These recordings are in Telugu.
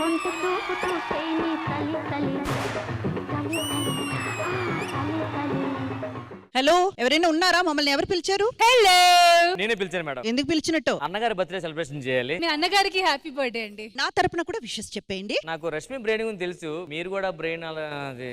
గొంతు చూపుతూ చేయి చలి చలి చలి చలి. హలో, ఎవరైనా ఉన్నారా? మమ్మల్ని ఎవరు పిలిచారు? హలో, నేనే పిలిచాను మేడం. ఎందుకు పిలిచినట్టు? అన్నగారి బర్త్డే సెలబ్రేషన్ చేయాలి. మీ అన్నగారికి హ్యాపీ బర్త్డే అండి. నా తరపున కూడా విషెస్ చెప్పేయండి. నాకు రష్మి బ్రెయిన్ గురించి తెలుసు, మీరు కూడా బ్రెయిన్ అది.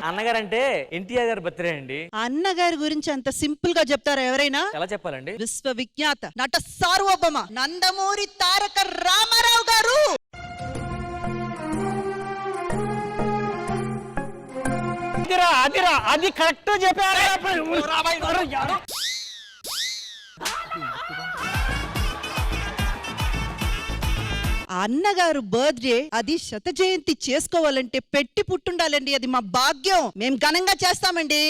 అన్నగారు అంటే ఎన్టీఆర్ గారి బర్త్డే అండి. అన్నగారి గురించి అంత సింపుల్ గా చెప్తారా ఎవరైనా? ఎలా చెప్పాలండి? విశ్వవిఖ్యాత నట సార్వభౌమ నందమూరి తారక రామారావు గారు. అది కరెక్ట్ చెప్పారు. అన్నగారు బర్త్డే అది శత జయంతి చేసుకోవాలంటే పెట్టి పుట్టుండాలండి. అది మా భాగ్యం. మేము ఘనంగా చేస్తామండి.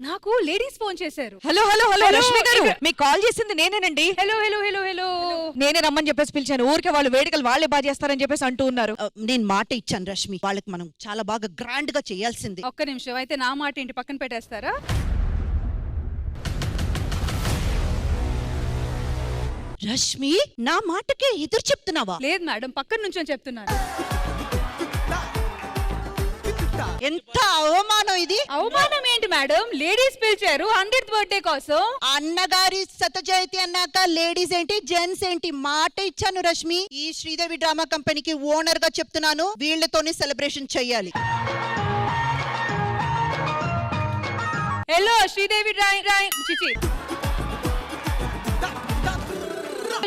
నాకు లేడీస్ ఫోన్ చేశారు. హలో హలో హలో రష్మి గారు, మీకు కాల్ చేసింది నేనేనండి. హలో హలో హలో హలో నేనే రమ్మని చెప్పేసి పిలిచాను. ఊరికే వాళ్ళు వేడుకలు వాళ్ళే బాగా చేస్తారని చెప్పేసి అంటూ ఉన్నారు. నేను మాట ఇచ్చాను రష్మి, వాళ్ళకి మనం చాలా బాగా గ్రాండ్ గా చేయాల్సింది. ఒక్క నిమిషం, అయితే నా మాట ఇంటి పక్కన పెట్టేస్తారా? రష్మి, నా మాటకే ఎదురు చెప్తున్నావా? లేదు మేడం, పక్కన నుంచి చెప్తున్నాను. ఎంత అవమానం ఇది! అవమానం ఏంటి మేడం? లేడీస్ పిలిచారు 100th బర్త్డే కోసం. అన్నగారి శత జయంతి అన్నాక లేడీస్ ఏంటి జెంట్స్ ఏంటి? మాట ఇచ్చాను రష్మి. ఈ శ్రీదేవి డ్రామా కంపెనీకి ఓనర్ గా చెప్తున్నాను, వీళ్ళతోనే సెలబ్రేషన్ చెయ్యాలి. Hello Sridevi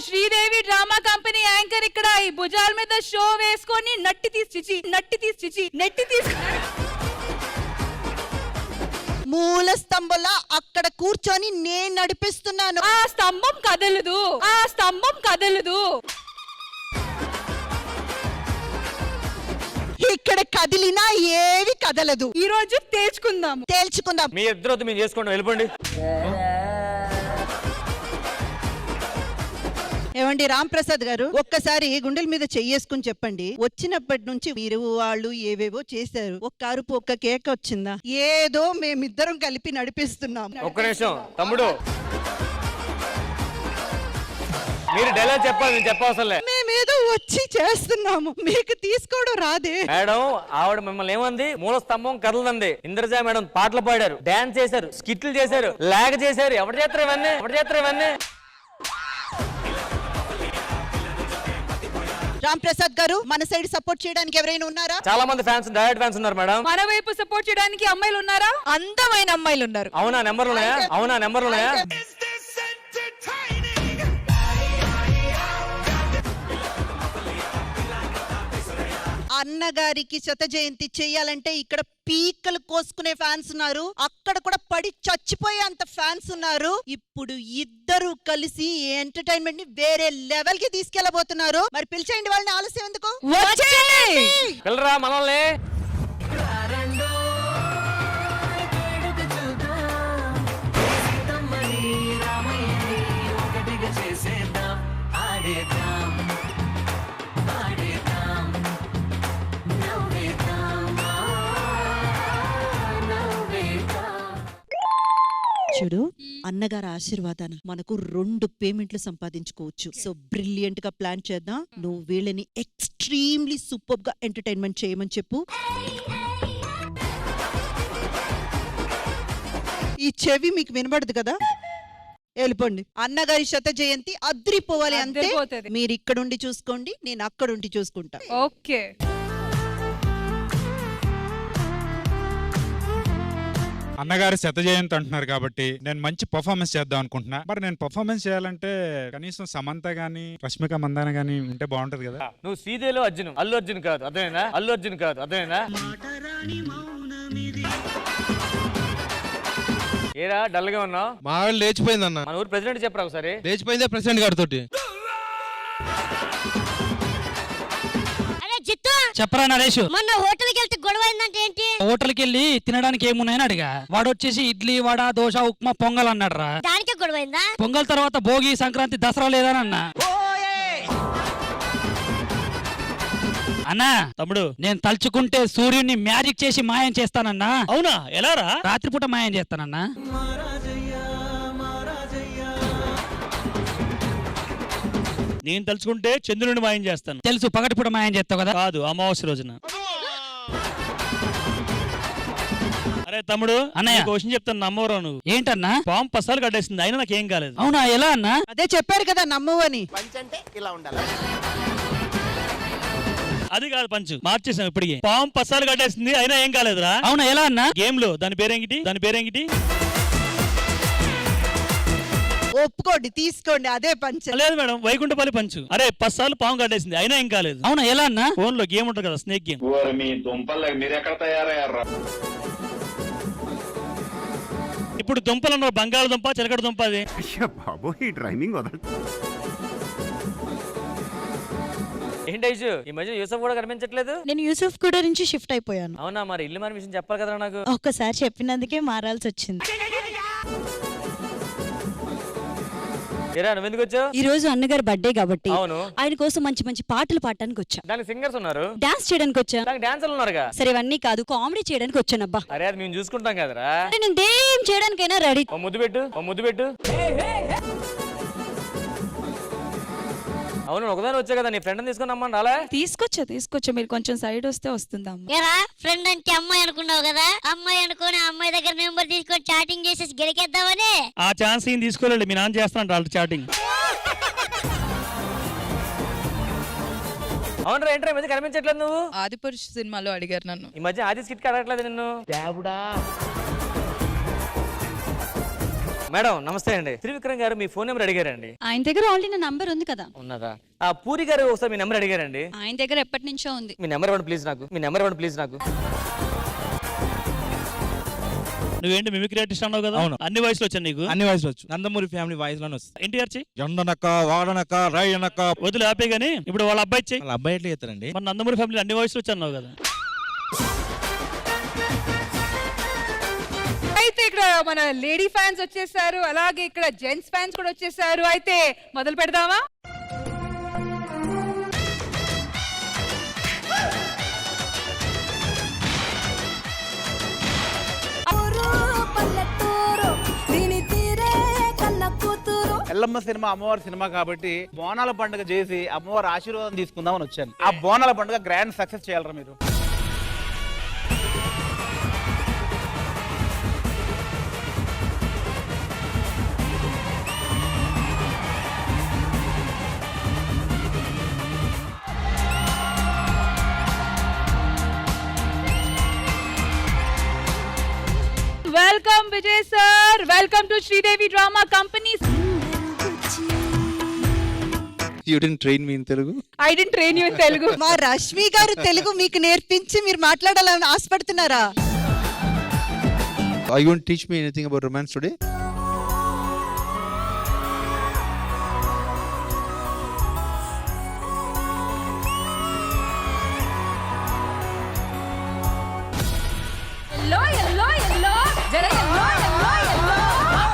Sridevi drama company anchor ఇక్కడ ఈ భుజాల మీద షో వేసుకొని నెట్టి తీసి మూల స్తంభంలా అక్కడ కూర్చొని నేను నడిపిస్తున్నాను. ఆ స్తంభం కదలదు. ఇక్కడ కదిలినా ఏవి కదలదు. ఈ రోజు తేల్చుకుందాం. మీ ఇద్దరు మేము చేసుకోండి, వెళ్ళిపోండి. ఏమండి రామ్ ప్రసాద్ గారు, ఒక్కసారి గుండెల మీద చెయ్యేసుకుని చెప్పండి, వచ్చినప్పటి నుంచి మీరు వాళ్ళు ఏవేవో చేశారు, ఒక్క అరుపు ఒక్క కేక వచ్చిందా? ఏదో మేమిద్దరం కలిపి నడిపిస్తున్నాం. ఒక్క నిమిషం తమ్ముడు, మీరు డైలాగ్ చెప్పాలి, నేను చెప్పవసరం లే. మేమేదో వచ్చి చేస్తున్నాము, మీకు తీసుకోవడం రాదే. మేడం ఆవిడ మిమ్మల్ని ఏమంది? మూల స్తంభం కదలదండి. ఇంద్రజా మేడం పాటలు పాడారు, డాన్స్ చేశారు, స్కిట్లు చేశారు, లాగ్ చేశారు. ఎవరు చేస్తారు ఇవన్నీ? రామ్ ప్రసాద్ గారు, మన సైడ్ సపోర్ట్ చేయడానికి ఎవరైనా ఉన్నారా? చాలా మంది ఫ్యాన్స్, డైరెక్ట్ ఫ్యాన్స్ ఉన్నారు మేడం. మన వైపు సపోర్ట్ చేయడానికి అమ్మాయిలు ఉన్నారా? అందమైన అమ్మాయిలు ఉన్నారు. అవునా? నెంబర్లు ఉన్నాయా? అన్నగారికి శత జయంతి చెయ్యాలంటే ఇక్కడ పీకలు కోసుకునే ఫ్యాన్స్ ఉన్నారు, అక్కడ కూడా పడి చచ్చిపోయే అంత ఫ్యాన్స్ ఉన్నారు. ఇప్పుడు ఇద్దరు కలిసి ఎంటర్టైన్మెంట్ ని వేరే లెవెల్ కి తీసుకెళ్లబోతున్నారు. మరి పిలిచేయండి వాళ్ళని, ఆలస్యం ఎందుకు? పిల్లరా మనల్ని. చూడు, అన్నగారి ఆశీర్వాదాన మనకు 2 పేమెంట్లు సంపాదించుకోవచ్చు. సో బ్రిలియంట్ గా ప్లాన్ చేద్దాం. నువ్వు వీళ్ళని ఎక్స్ట్రీమ్లీ సూపర్ గా ఎంటర్టైన్మెంట్ చేయమని చెప్పు. ఈ చెవి మీకు వినబడదు కదా, వెళ్ళిపోండి. అన్నగారి శత జయంతి అద్రిపోవాలి అంతే. మీరు ఇక్కడుండి చూసుకోండి, నేను అక్కడుండి చూసుకుంటా. ఓకే. అన్నగారి శత జయంతి అంటున్నారు కాబట్టి నేను మంచి పర్ఫార్మెన్స్ చేద్దాం అనుకుంటున్నా. మరి నేను పర్ఫార్మెన్స్ చేయాలంటే కనీసం సమంత గానీ రష్మిక మందాన గానీ ఉంటే బాగుంటది కదా. నువ్వు సీదేలో అల్లు అర్జున్ కాదు, అదేనా? ఏరా డల్ గా ఉన్నావు? మా ఆవిడ లేచిపోయిందన్న. మన ఊరు ప్రెసిడెంట్ చెప్పరా ఒకసారి? లేచిపోయిందే ప్రెసిడెంట్ గారితో. చెప్పరా నరేష్, మొన్న హోటల్కి వెళ్తే గొడవ అయిందంటే ఏంటి? హోటల్కి వెళ్ళి తినడానికి ఏమున్నాయని అడిగా. వాడు వచ్చేసి ఇడ్లీ, వడ, దోశ, ఉప్మా, పొంగల్ అన్నాడు రా. దానికే గొడవ అయిందా? పొంగల్ తర్వాత భోగి, సంక్రాంతి, దసరా లేదని అన్నా. అన్నా తమ్ముడు, నేను తలుచుకుంటే సూర్యుడిని మ్యాజిక్ చేసి మాయం చేస్తానన్నా. అవునా? ఎలా రా? రాత్రిపూట మాయం చేస్తానన్నా. నేను తలుచుకుంటే చంద్రుని మాయం చేస్తాను. తెలుసు పగటిపూట మాయం చేస్తావు కదా. కాదు, అమావాస్య రోజున. అరే తమ్ముడు, అన్నయ్య. నీకు క్వశ్చన్ చెప్తాను, నమ్మవరా నువ్వు? ఏంటన్నా? పాము పసాలు కట్టేసింది, అయినా నాకేం కాలేదు. అవునా, ఎలా అన్నా? అదే చెప్పారు కదా నమ్మవు అని. అది కాదు పంచు, మార్చేసాం ఇప్పటికి. పాము పసాలు కట్టేసింది, అయినా ఏం కాలేదురా. అవునా, ఎలా అన్నా? గేమ్ లో దాని పేరేంగిటి? ఒప్పుకోండి, తీసుకోండి, అదే పంచ. లేదు మేడం, వైకుంఠపల్లి పంచు. అరే పసాలు పాము కట్టేసింది, అయినా ఏం కాలేదు. అవునా, ఎలా అన్నా? ఫోన్ లో గేమ్ ఉంటుంది కదా, స్నేక్ గేమ్. ఇప్పుడు దుంపలు అన్నారు, బంగాళదుంప, చిలకడ దుంప. అది ఏంటి ఐషు, ఈ మధ్య యూసఫ్ కూడా కనిపించట్లేదు. నేను యూసుఫ్ కూడా నుంచి షిఫ్ట్ అయిపోయాను. అవునా, మరి ఇల్లు మన విషయం చెప్పాలి కదా నాకు. ఒక్కసారి చెప్పినందుకే మారాల్సి వచ్చింది. ఏరా, నువ్వు ఎందుకు వచ్చావు? ఈ రోజు అన్నగారి బర్త్డే కాబట్టి అవును. ఆయన కోసం మంచి మంచి పాటలు పాడటానికి వచ్చా. దానికి సింగర్స్ ఉన్నారు, డాన్స్ చేయడానికి వచ్చా. దానికి డాన్సర్లు ఉన్నారుగా. సరే ఇవన్నీ కాదు, కామెడీ చేయడానికి వచ్చానబ్బా. అరే అది మేము చూసుకుంటాం కదరా. అంటే నేను ఏం చేయడానికైనా రెడీ. ఓ ముద్దు పెట్టు. అవును, ఒకదాని వచ్చా కదా, నీ ఫ్రెండ్ తీసుకుని రమ్మని రాలే. తీసుకొచ్చా మీరు కొంచెం సైడ్ వస్తే వస్తుందాం. ఏరా ఫ్రెండ్ అంటే అమ్మాయి అనుకున్నావు కదా, అమ్మాయి అనుకుని అమ్మాయి దగ్గర నెంబర్ తీసుకొని చాటింగ్ చేసేసి గెలికేద్దామని. ఆ ఛాన్స్ ఏం తీసుకోలేదు, మీ నాన్న చేస్తానంట వాళ్ళ చాటింగ్. అవునరా, ఏంట్రా ఈ మధ్య కనిపించట్లేదు నువ్వు? ఆదిపురుష్ సినిమాలో అడిగారు నన్ను. ఈ మధ్య ఆది స్కిట్ అడగట్లేదు నిన్ను. మేడం నమస్తే అండి. త్రివిక్రమ్ గారు మీ ఫోన్ నెంబర్ అడిగారండి. ఆయన దగ్గర ఆల్రెడీ నా నంబర్ ఉంది కదా. ఉన్నదా? ఆ పూరి గారు ఒకసారి మీ నెంబర్ అడిగారండి. ఆయన దగ్గర ఎప్పటి నుంచో ఉంది. మీ నెంబర్ ఇవ్వండి ప్లీజ్ నాకు. నువ్వేంటి మిమిక్రీ ఆర్టిస్ట్ అన్నావు కదా? అవును. అన్ని వయసులో వచ్చాను నీకు. అన్ని వాయిస్ వచ్చు, నందమూరి ఫ్యామిలీ వాయిస్ లోనే వస్తుంది. ఎన్టీఆర్ చెయ్యి, ఎండనక వాడనక రాయనక. వదిలే ఆపే గానీ ఇప్పుడు వాళ్ళ అబ్బాయి చెయ్యి. వాళ్ళ అబ్బాయి ఎట్లా చేస్తారండి? మన నందమూరి ఫ్యామిలీ అన్ని వయసులో వచ్చాను కదా. అయితే ఇక్కడ మన లేడీ ఫ్యాన్స్ వచ్చేసారు, అలాగే ఇక్కడ జెంట్స్ ఫ్యాన్స్ కూడా వచ్చేసారు. అయితే మొదలు పెడదామా? ఎల్లమ్మ సినిమా అమ్మవారి సినిమా కాబట్టి బోనాల పండుగ చేసి అమ్మవారి ఆశీర్వాదం తీసుకుందామని వచ్చాను. ఆ బోనాల పండుగ గ్రాండ్ సక్సెస్ చేయాలరా మీరు. Welcome Vijay sir, welcome to Sridevi drama company. You didn't train me in Telugu? I didn't train you in Telugu. మా రష్మి గారు తెలుగు మీకు నేర్పించి మీరు మాట్లాడాలని ఆశపడుతున్నారా? Are you going to teach me anything about romance today? Yellow yellow yellow జర ఎల్లో ఎల్లో ఎల్లో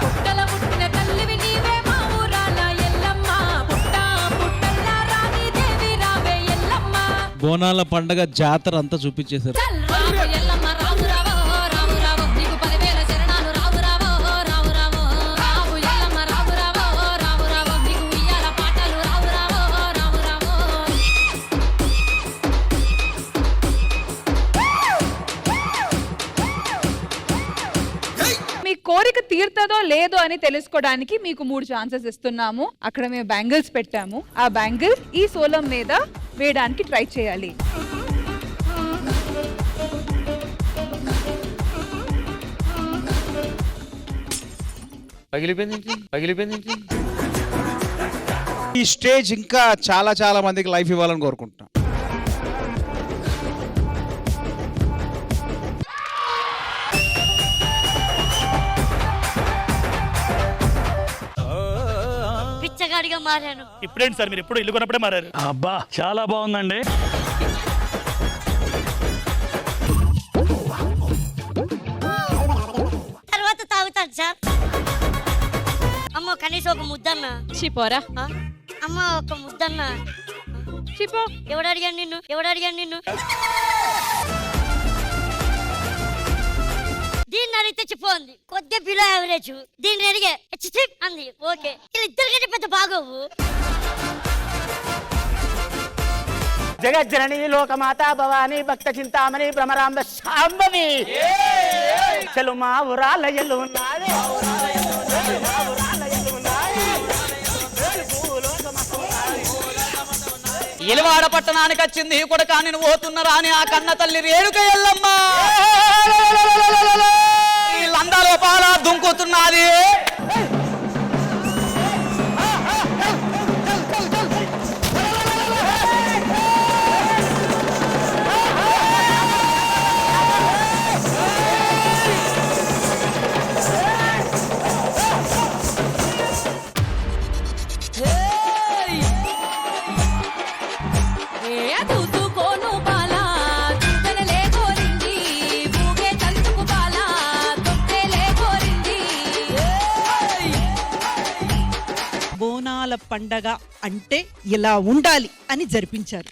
పుట్టల పుట్టిన తల్లివి నీవే మా ఊరాల ఎల్లమ్మ, పుట్ట పుట్టల్ల రాణి దేవి రావే ఎల్లమ్మ. బోనాల పండగ జాతర అంతా చూపించేశారు. రావు ఎల్లమ్మ రావు రావో రావు రావో నీకు 10,000 శరణాలు రావు రావో రావు రావో. రావు ఎల్లమ్మ రావు రావో రావు రావో నీకు ఉయ్యాల పాటలు రావు రావో రావు రావో. మీ కోరిక తీరుతుందో లేదో అని తెలుసుకోవడానికి మీకు 3 ఛాన్సెస్ ఇస్తున్నాము. అక్కడ మేము బ్యాంగిల్స్ పెట్టాము, ఆ బ్యాంగిల్స్ ఈ సోలం మీద వేయడానికి ట్రై చేయాలి. పగిలిపోయింది. ఈ స్టేజ్ ఇంకా చాలా చాలా మందికి లైఫ్ ఇవ్వాలని కోరుకుంటున్నాం. పిచ్చగాడిగా మారాను. ఇప్పుడేంటి సార్, మీరు ఎప్పుడు ఇల్లు కొన్నప్పుడే మారారు. అబ్బా చాలా బాగుందండి. తర్వాత తాగుతాను సార్. అమ్మ కనీసం ఒక ముద్దన్న. చిపోరా. అమ్మ ఒక ముద్దన్న. చిపో. ఎవడు అడిగాను నిన్ను? దీన్ని అడిగితే చెప్పండి కొద్దిగా బిలో యావరేజ్, దీన్ని అడిగే చిప్ అంది. ఓకే, వీళ్ళిద్దరికంటే పెద్ద బాగోవు. జగజ్జనని లోకమాత భవాని భక్త చింతామణి భ్రమరాంబ శాంభవి చలు మా ఊరాలయలు ఉన్నది ఇలవాడ పట్టణానికి వచ్చింది కొడుకా నేను పోతున్నారా అని ఆ కన్న తల్లి రేణుక ఎల్లమ్మ లందా లోపాల దుంకుతున్నది. దూసుకోను బాల దుంకనలే కోరింది ఊగే తందుకు బాల దొక్కేలే కోరింది. బోనాల పండగ అంటే ఇలా ఉండాలి అని జరిపించారు.